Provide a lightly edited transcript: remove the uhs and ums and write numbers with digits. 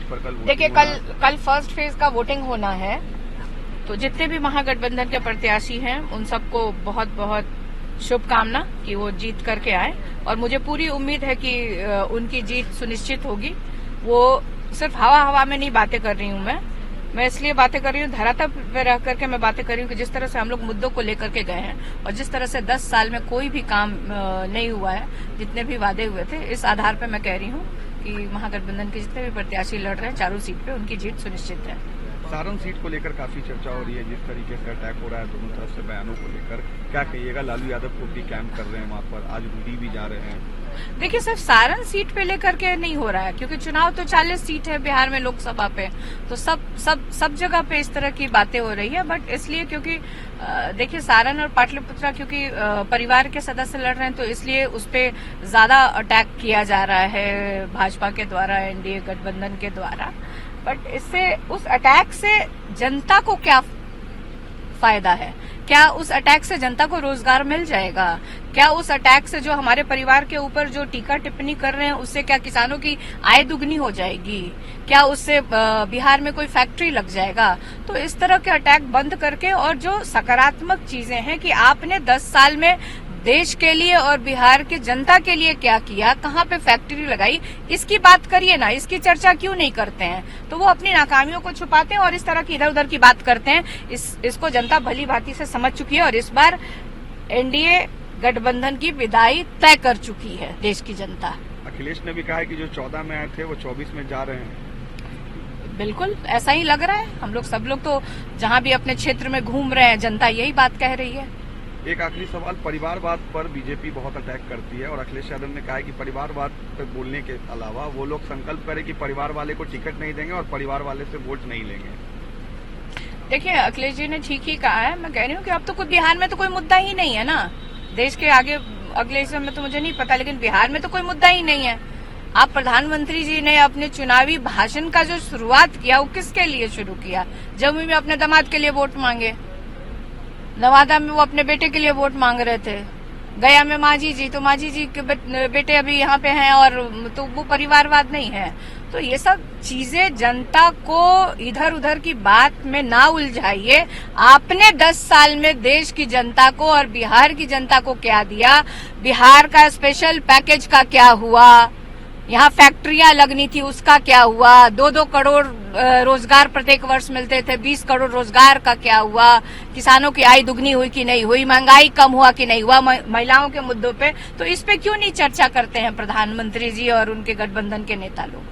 पर कल देखिए, कल फर्स्ट फेज का वोटिंग होना है, तो जितने भी महागठबंधन के प्रत्याशी हैं उन सबको बहुत बहुत शुभकामना कि वो जीत करके आए, और मुझे पूरी उम्मीद है कि उनकी जीत सुनिश्चित होगी। वो सिर्फ हवा में नहीं बातें कर रही हूँ मैं इसलिए बातें कर रही हूँ, धरातल पे रह करके मैं बातें कर रही हूँ कि जिस तरह से हम लोग मुद्दों को लेकर के गए हैं और जिस तरह से 10 साल में कोई भी काम नहीं हुआ है, जितने भी वादे हुए थे, इस आधार पर मैं कह रही हूँ कि महागठबंधन के जितने भी प्रत्याशी लड़ रहे हैं चारों सीट पे, उनकी जीत सुनिश्चित है। सारण सीट को लेकर काफी चर्चा हो रही है, जिस तरीके से अटैक हो रहा है दोनों तरफ से बयानों को लेकर, क्या कहिएगा? लालू यादव खुद भी कैंप कर रहे हैं वहाँ पर, आज रूडी भी जा रहे हैं। देखिए, सिर्फ सारण सीट पे लेकर के नहीं हो रहा है, क्योंकि चुनाव तो 40 सीट है बिहार में लोकसभा पे, तो सब जगह पे इस तरह की बातें हो रही है। बट इसलिए क्योंकि देखिए, सारण और पाटलिपुत्रा क्योंकि परिवार के सदस्य लड़ रहे हैं, तो इसलिए उस पर ज्यादा अटैक किया जा रहा है भाजपा के द्वारा, एनडीए गठबंधन के द्वारा। बट इससे, उस अटैक से जनता को क्या फायदा है? क्या उस अटैक से जनता को रोजगार मिल जाएगा? क्या उस अटैक से जो हमारे परिवार के ऊपर जो टीका टिप्पणी कर रहे हैं, उससे क्या किसानों की आय दुगनी हो जाएगी? क्या उससे बिहार में कोई फैक्ट्री लग जाएगा? तो इस तरह के अटैक बंद करके, और जो सकारात्मक चीजें हैं कि आपने 10 साल में देश के लिए और बिहार की जनता के लिए क्या किया, कहाँ पे फैक्ट्री लगाई, इसकी बात करिए ना, इसकी चर्चा क्यों नहीं करते हैं? तो वो अपनी नाकामियों को छुपाते हैं और इस तरह की इधर उधर की बात करते हैं। इसको जनता भली भांति से समझ चुकी है, और इस बार एनडीए गठबंधन की विदाई तय कर चुकी है देश की जनता। अखिलेश ने भी कहा है कि जो 14 में आए थे वो 24 में जा रहे हैं। बिल्कुल ऐसा ही लग रहा है। हम लोग सब लोग तो जहाँ भी अपने क्षेत्र में घूम रहे हैं, जनता यही बात कह रही है। एक आखिरी सवाल, परिवारवाद पर बीजेपी बहुत अटैक करती है और अखिलेश यादव ने कहा है कि परिवारवाद पर बोलने के अलावा वो लोग संकल्प करें कि परिवार वाले को टिकट नहीं देंगे और परिवार वाले से वोट नहीं लेंगे। देखिए, अखिलेश जी ने ठीक ही कहा है। मैं कह रही हूँ कि अब तो कुछ बिहार में तो कोई मुद्दा ही नहीं है ना। देश के आगे अगले हिस्से में तो मुझे नहीं पता, लेकिन बिहार में तो कोई मुद्दा ही नहीं है। आप प्रधानमंत्री जी ने अपने चुनावी भाषण का जो शुरुआत किया, वो किसके लिए शुरू किया? जम्मू में अपने दामाद के लिए वोट मांगे, नवादा में वो अपने बेटे के लिए वोट मांग रहे थे, गया में मांझी जी, तो मांझी जी के बेटे अभी यहाँ पे हैं, और तो वो परिवारवाद नहीं है। तो ये सब चीजें जनता को इधर उधर की बात में ना उलझाइए। आपने 10 साल में देश की जनता को और बिहार की जनता को क्या दिया? बिहार का स्पेशल पैकेज का क्या हुआ? यहाँ फैक्ट्रियां लगनी थी, उसका क्या हुआ? 2-2 करोड़ रोजगार प्रत्येक वर्ष मिलते थे, 20 करोड़ रोजगार का क्या हुआ? किसानों की आय दुगनी हुई कि नहीं हुई? महंगाई कम हुआ कि नहीं हुआ? महिलाओं के मुद्दों पे, तो इस पे क्यों नहीं चर्चा करते हैं प्रधानमंत्री जी और उनके गठबंधन के नेता लोग?